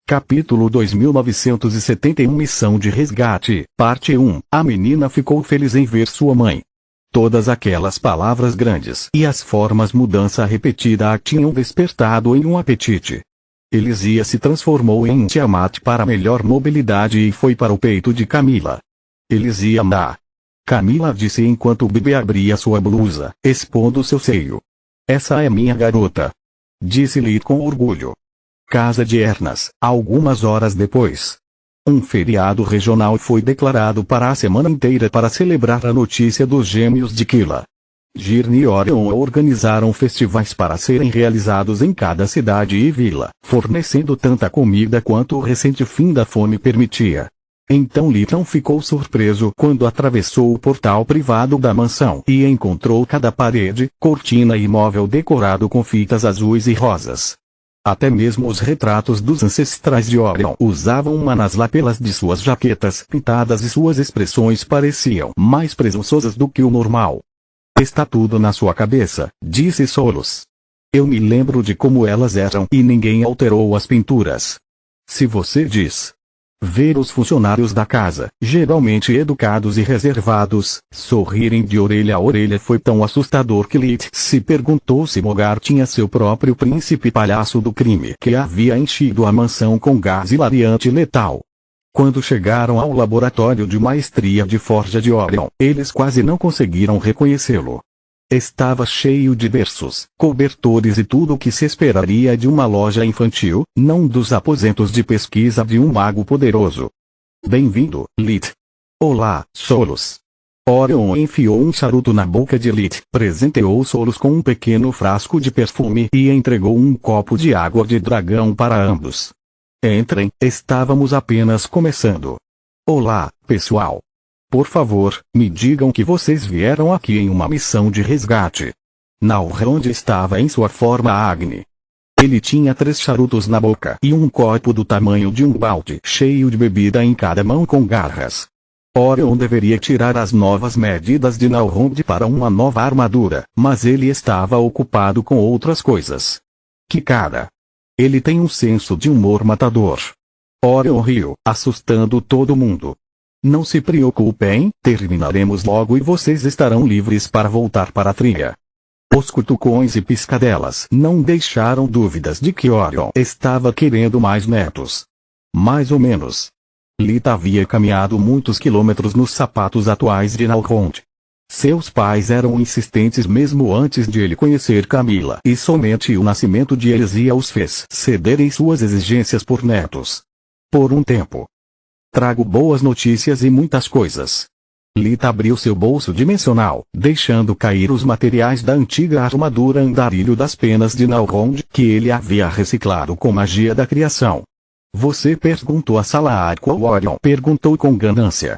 Capítulo 2971 Missão de Resgate, Parte 1. A menina ficou feliz em ver sua mãe. Todas aquelas palavras grandes e as formas mudança repetida a tinham despertado em um apetite. Elisia se transformou em Tiamat para melhor mobilidade e foi para o peito de Camila. Elisia dá. Camila disse enquanto o bebê abria sua blusa, expondo seu seio. Essa é minha garota. Disse-lhe com orgulho. Casa de Ernas, algumas horas depois. Um feriado regional foi declarado para a semana inteira para celebrar a notícia dos gêmeos de Kila. Girne e Orion organizaram festivais para serem realizados em cada cidade e vila, fornecendo tanta comida quanto o recente fim da fome permitia. Então Liton ficou surpreso quando atravessou o portal privado da mansão e encontrou cada parede, cortina e móvel decorado com fitas azuis e rosas. Até mesmo os retratos dos ancestrais de Orion usavam uma nas lapelas de suas jaquetas pintadas e suas expressões pareciam mais presunçosas do que o normal. Está tudo na sua cabeça, disse Solos. Eu me lembro de como elas eram e ninguém alterou as pinturas. Se você diz. Ver os funcionários da casa, geralmente educados e reservados, sorrirem de orelha a orelha foi tão assustador que Lit se perguntou se Mogar tinha seu próprio príncipe palhaço do crime que havia enchido a mansão com gás hilariante letal. Quando chegaram ao laboratório de maestria de forja de Orion, eles quase não conseguiram reconhecê-lo. Estava cheio de berços, cobertores e tudo o que se esperaria de uma loja infantil, não dos aposentos de pesquisa de um mago poderoso. Bem-vindo, Lit. Olá, Solos. Orion enfiou um charuto na boca de Lit, presenteou Solos com um pequeno frasco de perfume e entregou um copo de água de dragão para ambos. Entrem, estávamos apenas começando. Olá, pessoal. Por favor, me digam que vocês vieram aqui em uma missão de resgate. Nalrond estava em sua forma Agni. Ele tinha 3 charutos na boca e um copo do tamanho de um balde cheio de bebida em cada mão com garras. Orion deveria tirar as novas medidas de Nalrond para uma nova armadura, mas ele estava ocupado com outras coisas. Que cara! Ele tem um senso de humor matador. Orion riu, assustando todo mundo. Não se preocupem, terminaremos logo e vocês estarão livres para voltar para a trilha. Os cutucões e piscadelas não deixaram dúvidas de que Orion estava querendo mais netos. Mais ou menos. Lita havia caminhado muitos quilômetros nos sapatos atuais de Nalrond. Seus pais eram insistentes mesmo antes de ele conhecer Camila e somente o nascimento de Elisia os fez ceder em suas exigências por netos. Por um tempo. Trago boas notícias e muitas coisas. Lita abriu seu bolso dimensional, deixando cair os materiais da antiga armadura andarilho das penas de Nalrond que ele havia reciclado com magia da criação. Você perguntou a Salaar qual Orion perguntou com ganância.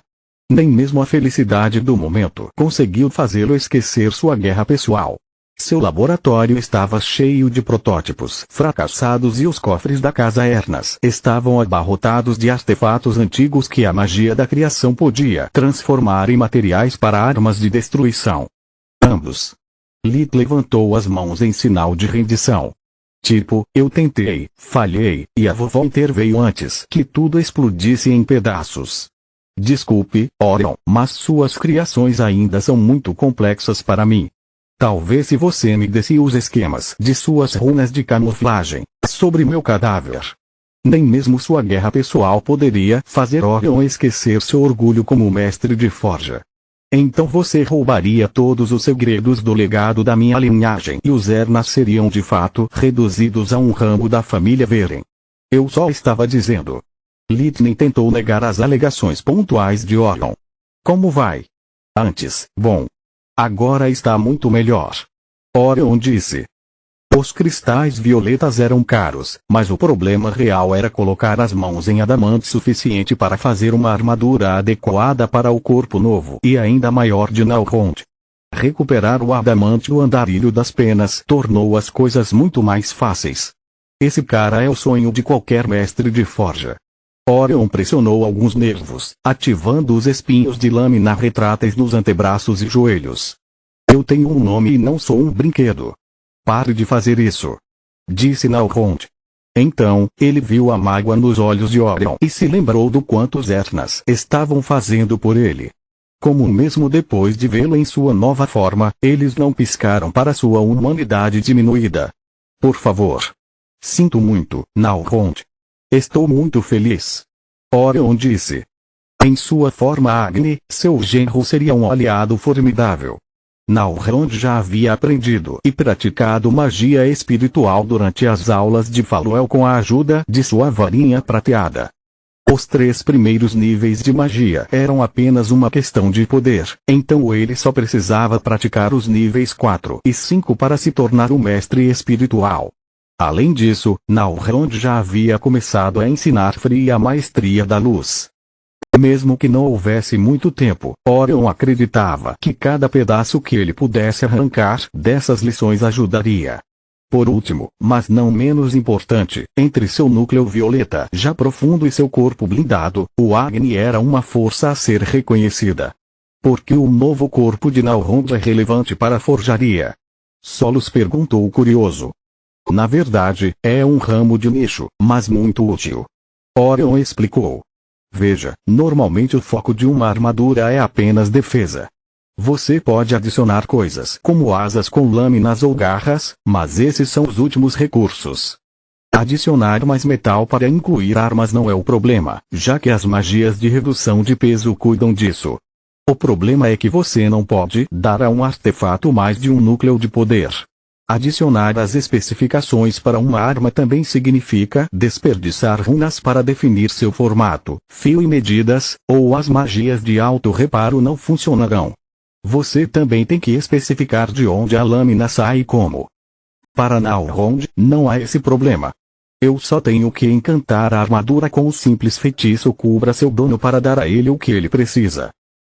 Nem mesmo a felicidade do momento conseguiu fazê-lo esquecer sua guerra pessoal. Seu laboratório estava cheio de protótipos fracassados e os cofres da casa Ernas estavam abarrotados de artefatos antigos que a magia da criação podia transformar em materiais para armas de destruição. Ambos. Lit levantou as mãos em sinal de rendição. Tipo, eu tentei, falhei, e a vovó interveio antes que tudo explodisse em pedaços. Desculpe, Orion, mas suas criações ainda são muito complexas para mim. Talvez se você me desse os esquemas de suas runas de camuflagem sobre meu cadáver. Nem mesmo sua guerra pessoal poderia fazer Orion esquecer seu orgulho como mestre de forja. Então você roubaria todos os segredos do legado da minha linhagem e os Ernas seriam de fato reduzidos a um ramo da família Veren. Eu só estava dizendo. Litnin tentou negar as alegações pontuais de Orion. Como vai? Antes, bom. Agora está muito melhor. Orion disse. Os cristais violetas eram caros, mas o problema real era colocar as mãos em adamante suficiente para fazer uma armadura adequada para o corpo novo e ainda maior de Nalrond. Recuperar o adamante do andarilho das penas tornou as coisas muito mais fáceis. Esse cara é o sonho de qualquer mestre de forja. Orion pressionou alguns nervos, ativando os espinhos de lâmina retráteis nos antebraços e joelhos. Eu tenho um nome e não sou um brinquedo. Pare de fazer isso. Disse Nalrond. Então, ele viu a mágoa nos olhos de Orion e se lembrou do quanto os Etnas estavam fazendo por ele. Como mesmo depois de vê-lo em sua nova forma, eles não piscaram para sua humanidade diminuída. Por favor. Sinto muito, Nalrond. Estou muito feliz. Orion disse. Em sua forma Agni, seu genro seria um aliado formidável. Nalrond já havia aprendido e praticado magia espiritual durante as aulas de Faluel com a ajuda de sua varinha prateada. Os 3 primeiros níveis de magia eram apenas uma questão de poder, então ele só precisava praticar os níveis 4 e 5 para se tornar um mestre espiritual. Além disso, Nalrond já havia começado a ensinar Free a maestria da luz. Mesmo que não houvesse muito tempo, Orion acreditava que cada pedaço que ele pudesse arrancar dessas lições ajudaria. Por último, mas não menos importante, entre seu núcleo violeta já profundo e seu corpo blindado, o Agni era uma força a ser reconhecida. Por que o novo corpo de Nalrond é relevante para a forjaria? Solos perguntou curioso. Na verdade, é um ramo de nicho, mas muito útil. Orion explicou. Veja, normalmente o foco de uma armadura é apenas defesa. Você pode adicionar coisas como asas com lâminas ou garras, mas esses são os últimos recursos. Adicionar mais metal para incluir armas não é o problema, já que as magias de redução de peso cuidam disso. O problema é que você não pode dar a um artefato mais de um núcleo de poder. Adicionar as especificações para uma arma também significa desperdiçar runas para definir seu formato, fio e medidas, ou as magias de auto-reparo não funcionarão. Você também tem que especificar de onde a lâmina sai e como. Para Nalrond, não há esse problema. Eu só tenho que encantar a armadura com o simples feitiço cubra seu dono para dar a ele o que ele precisa.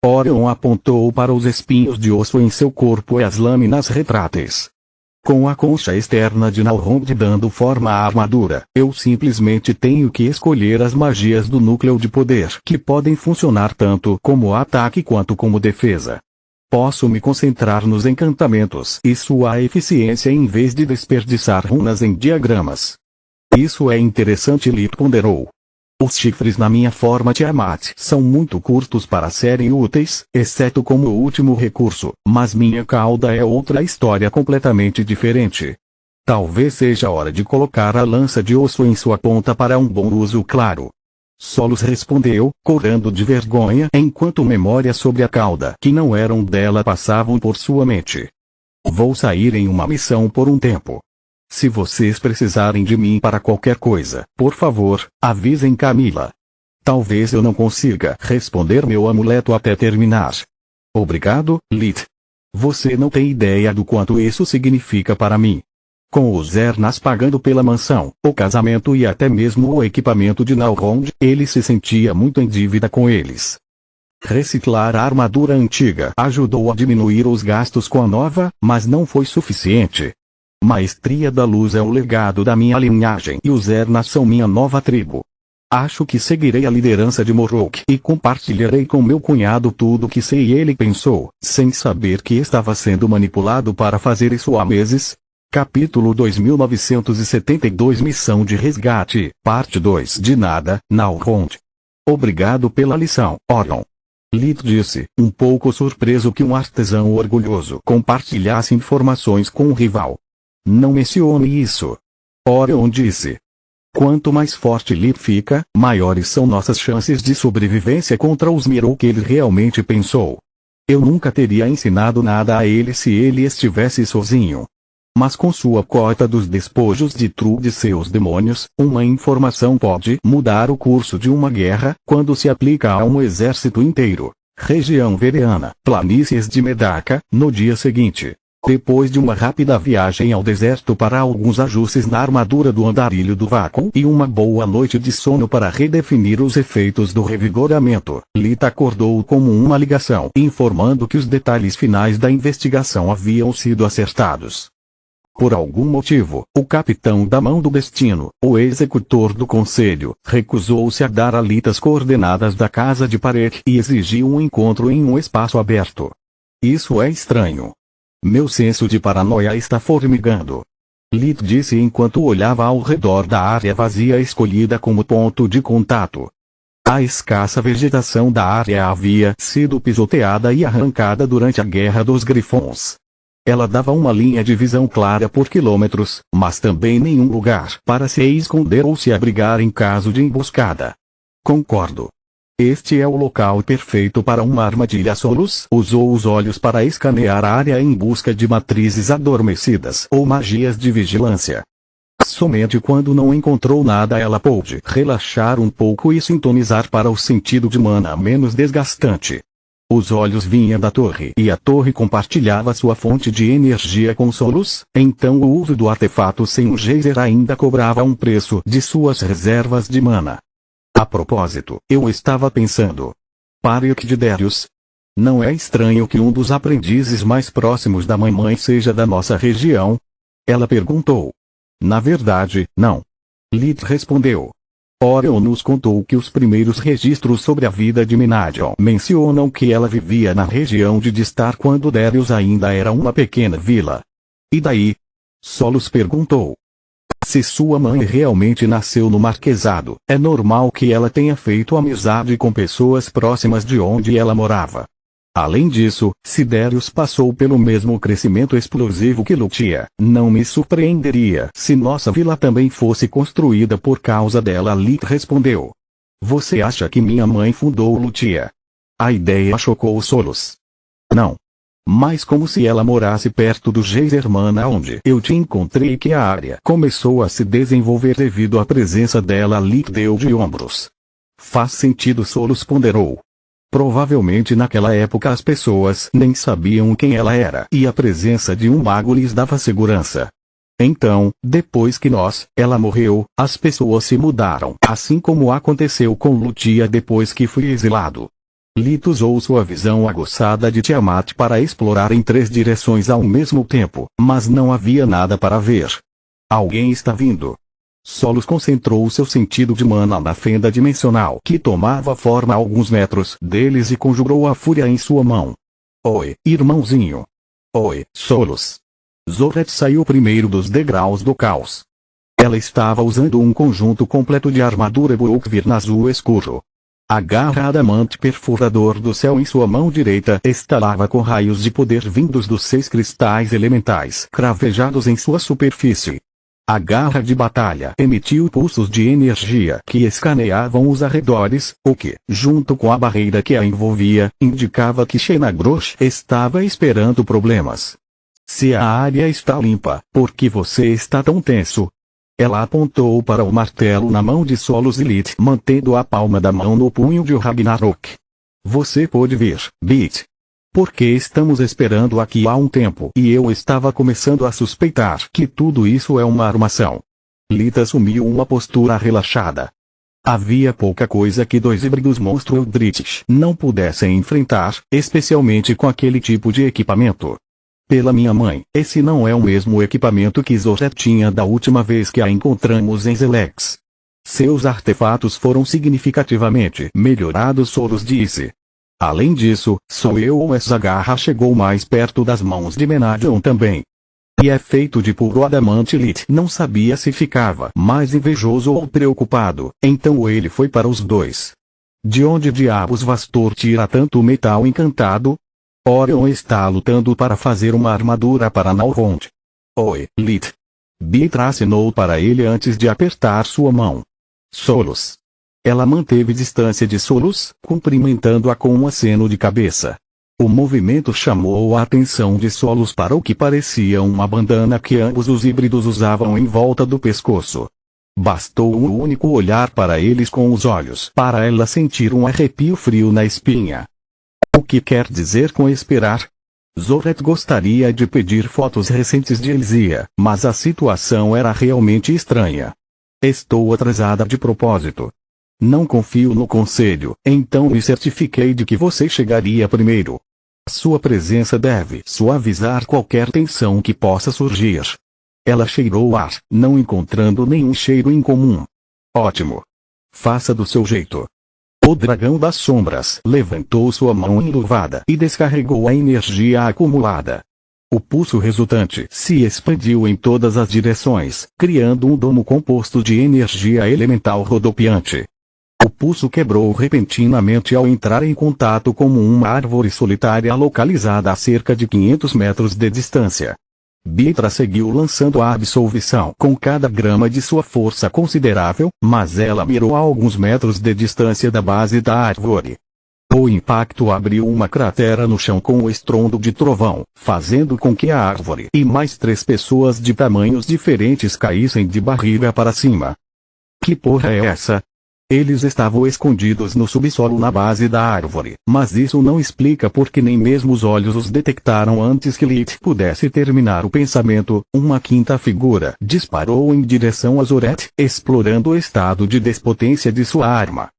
Orion apontou para os espinhos de osso em seu corpo e as lâminas retráteis. Com a concha externa de Nalrond dando forma à armadura, eu simplesmente tenho que escolher as magias do núcleo de poder que podem funcionar tanto como ataque quanto como defesa. Posso me concentrar nos encantamentos e sua eficiência em vez de desperdiçar runas em diagramas. Isso é interessante, Lit ponderou. Os chifres na minha forma Tiamat são muito curtos para serem úteis, exceto como último recurso, mas minha cauda é outra história completamente diferente. Talvez seja hora de colocar a lança de osso em sua ponta para um bom uso claro. Solos respondeu, corando de vergonha enquanto memórias sobre a cauda que não eram dela passavam por sua mente. Vou sair em uma missão por um tempo. Se vocês precisarem de mim para qualquer coisa, por favor, avisem Camila. Talvez eu não consiga responder meu amuleto até terminar. Obrigado, Lit. Você não tem ideia do quanto isso significa para mim. Com os Ernas pagando pela mansão, o casamento e até mesmo o equipamento de Nalrond, ele se sentia muito em dívida com eles. Reciclar a armadura antiga ajudou a diminuir os gastos com a nova, mas não foi suficiente. Maestria da Luz é o legado da minha linhagem e os Ernas são minha nova tribo. Acho que seguirei a liderança de Morrock e compartilharei com meu cunhado tudo o que sei, e ele pensou, sem saber que estava sendo manipulado para fazer isso há meses. Capítulo 2972 Missão de Resgate, Parte 2 De nada, Nalrond. Obrigado pela lição, Orion. Lit disse, um pouco surpreso que um artesão orgulhoso compartilhasse informações com um rival. Não mencione isso. Orion disse. Quanto mais forte Lit fica, maiores são nossas chances de sobrevivência contra os Mirok, ele realmente pensou. Eu nunca teria ensinado nada a ele se ele estivesse sozinho. Mas com sua cota dos despojos de Trud e seus demônios, uma informação pode mudar o curso de uma guerra, quando se aplica a um exército inteiro. Região Vereana, planícies de Medaka, no dia seguinte. Depois de uma rápida viagem ao deserto para alguns ajustes na armadura do andarilho do vácuo e uma boa noite de sono para redefinir os efeitos do revigoramento, Lit acordou como uma ligação informando que os detalhes finais da investigação haviam sido acertados. Por algum motivo, o capitão da Mão do Destino, o executor do conselho, recusou-se a dar a Lit as coordenadas da casa de Parek e exigiu um encontro em um espaço aberto. Isso é estranho. Meu senso de paranoia está formigando. Lit disse enquanto olhava ao redor da área vazia escolhida como ponto de contato. A escassa vegetação da área havia sido pisoteada e arrancada durante a Guerra dos Grifões. Ela dava uma linha de visão clara por quilômetros, mas também nenhum lugar para se esconder ou se abrigar em caso de emboscada. Concordo. Este é o local perfeito para uma armadilha. Solus usou os olhos para escanear a área em busca de matrizes adormecidas ou magias de vigilância. Somente quando não encontrou nada ela pôde relaxar um pouco e sintonizar para o sentido de mana menos desgastante. Os olhos vinham da torre e a torre compartilhava sua fonte de energia com Solus, então o uso do artefato sem um geyser ainda cobrava um preço de suas reservas de mana. A propósito, eu estava pensando. Páric de Darius? Não é estranho que um dos aprendizes mais próximos da mamãe seja da nossa região? Ela perguntou. Na verdade, não. Lit respondeu. Orion nos contou que os primeiros registros sobre a vida de Minadion mencionam que ela vivia na região de Distar quando Darius ainda era uma pequena vila. E daí? Solus perguntou. Se sua mãe realmente nasceu no Marquesado, é normal que ela tenha feito amizade com pessoas próximas de onde ela morava. Além disso, se Darius passou pelo mesmo crescimento explosivo que Lutia, não me surpreenderia se nossa vila também fosse construída por causa dela. Lit respondeu. Você acha que minha mãe fundou Lutia? A ideia chocou Solus. Não. Mas como se ela morasse perto do geyser mana onde eu te encontrei e que a área começou a se desenvolver devido à presença dela. Lit deu de ombros. Faz sentido. Solus ponderou. Provavelmente naquela época as pessoas nem sabiam quem ela era e a presença de um mago lhes dava segurança. Então, depois que ela morreu, as pessoas se mudaram, assim como aconteceu com Lutia depois que fui exilado. Lit usou sua visão aguçada de Tiamat para explorar em 3 direções ao mesmo tempo, mas não havia nada para ver. Alguém está vindo. Solus concentrou seu sentido de mana na fenda dimensional que tomava forma a alguns metros deles e conjurou a fúria em sua mão. Oi, irmãozinho. Oi, Solus. Zoret saiu primeiro dos degraus do caos. Ela estava usando um conjunto completo de armadura Bulkvirn azul escuro. A garra adamante perfurador do céu em sua mão direita estalava com raios de poder vindos dos 6 cristais elementais cravejados em sua superfície. A garra de batalha emitiu pulsos de energia que escaneavam os arredores, o que, junto com a barreira que a envolvia, indicava que Shenagrosh estava esperando problemas. Se a área está limpa, por que você está tão tenso? Ela apontou para o martelo na mão de Solus e Lit, mantendo a palma da mão no punho de Ragnarok. Você pode vir, Bit. Porque estamos esperando aqui há um tempo e eu estava começando a suspeitar que tudo isso é uma armação. Lit assumiu uma postura relaxada. Havia pouca coisa que 2 híbridos monstro Eldritch não pudessem enfrentar, especialmente com aquele tipo de equipamento. Pela minha mãe, esse não é o mesmo equipamento que Zoret tinha da última vez que a encontramos em Zelex. Seus artefatos foram significativamente melhorados. Solus disse. Além disso, sou eu ou essa garra chegou mais perto das mãos de Menadion também. E é feito de puro adamante. Lit não sabia se ficava mais invejoso ou preocupado, então ele foi para os 2. De onde diabos Vastor tira tanto metal encantado? Orion está lutando para fazer uma armadura para Nalrond. Oi, Lit. Bit assinou para ele antes de apertar sua mão. Solus. Ela manteve distância de Solus, cumprimentando-a com um aceno de cabeça. O movimento chamou a atenção de Solus para o que parecia uma bandana que ambos os híbridos usavam em volta do pescoço. Bastou um único olhar para eles com os olhos para ela sentir um arrepio frio na espinha. O que quer dizer com esperar? Zoret gostaria de pedir fotos recentes de Elisia, mas a situação era realmente estranha. Estou atrasada de propósito. Não confio no conselho, então me certifiquei de que você chegaria primeiro. Sua presença deve suavizar qualquer tensão que possa surgir. Ela cheirou o ar, não encontrando nenhum cheiro incomum. Ótimo. Faça do seu jeito. O dragão das sombras levantou sua mão enluvada e descarregou a energia acumulada. O pulso resultante se expandiu em todas as direções, criando um domo composto de energia elemental rodopiante. O pulso quebrou repentinamente ao entrar em contato com uma árvore solitária localizada a cerca de 500 metros de distância. Bitra seguiu lançando a absolvição com cada grama de sua força considerável, mas ela mirou a alguns metros de distância da base da árvore. O impacto abriu uma cratera no chão com o estrondo de trovão, fazendo com que a árvore e mais 3 pessoas de tamanhos diferentes caíssem de barriga para cima. Que porra é essa? Eles estavam escondidos no subsolo na base da árvore, mas isso não explica porque nem mesmo os olhos os detectaram antes que Lilith pudesse terminar o pensamento. Uma quinta figura disparou em direção a Zoret, explorando o estado de despotência de sua arma.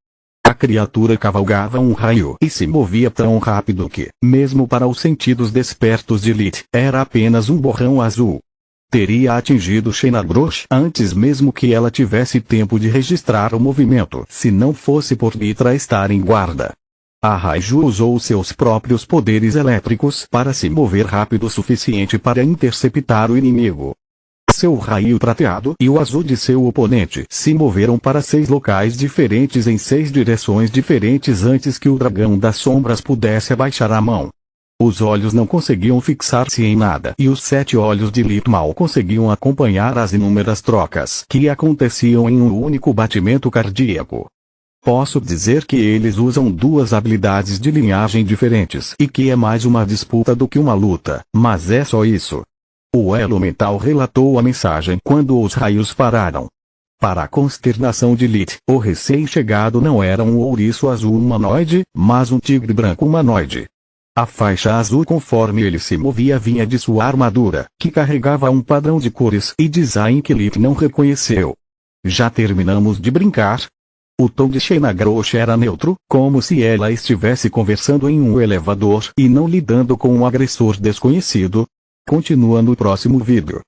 A criatura cavalgava um raio e se movia tão rápido que, mesmo para os sentidos despertos de Lilith, era apenas um borrão azul. Teria atingido Shenagrosh antes mesmo que ela tivesse tempo de registrar o movimento, se não fosse por Bitra estar em guarda. A Raiju usou seus próprios poderes elétricos para se mover rápido o suficiente para interceptar o inimigo. Seu raio prateado e o azul de seu oponente se moveram para 6 locais diferentes em 6 direções diferentes antes que o dragão das sombras pudesse abaixar a mão. Os olhos não conseguiam fixar-se em nada e os 7 olhos de Lilith mal conseguiam acompanhar as inúmeras trocas que aconteciam em um único batimento cardíaco. Posso dizer que eles usam 2 habilidades de linhagem diferentes e que é mais uma disputa do que uma luta, mas é só isso. O elo mental relatou a mensagem quando os raios pararam. Para a consternação de Lilith, o recém-chegado não era um ouriço azul humanoide, mas um tigre branco humanoide. A faixa azul conforme ele se movia vinha de sua armadura, que carregava um padrão de cores e design que Lilith não reconheceu. Já terminamos de brincar? O tom de Shenagrosh era neutro, como se ela estivesse conversando em um elevador e não lidando com um agressor desconhecido. Continua no próximo vídeo.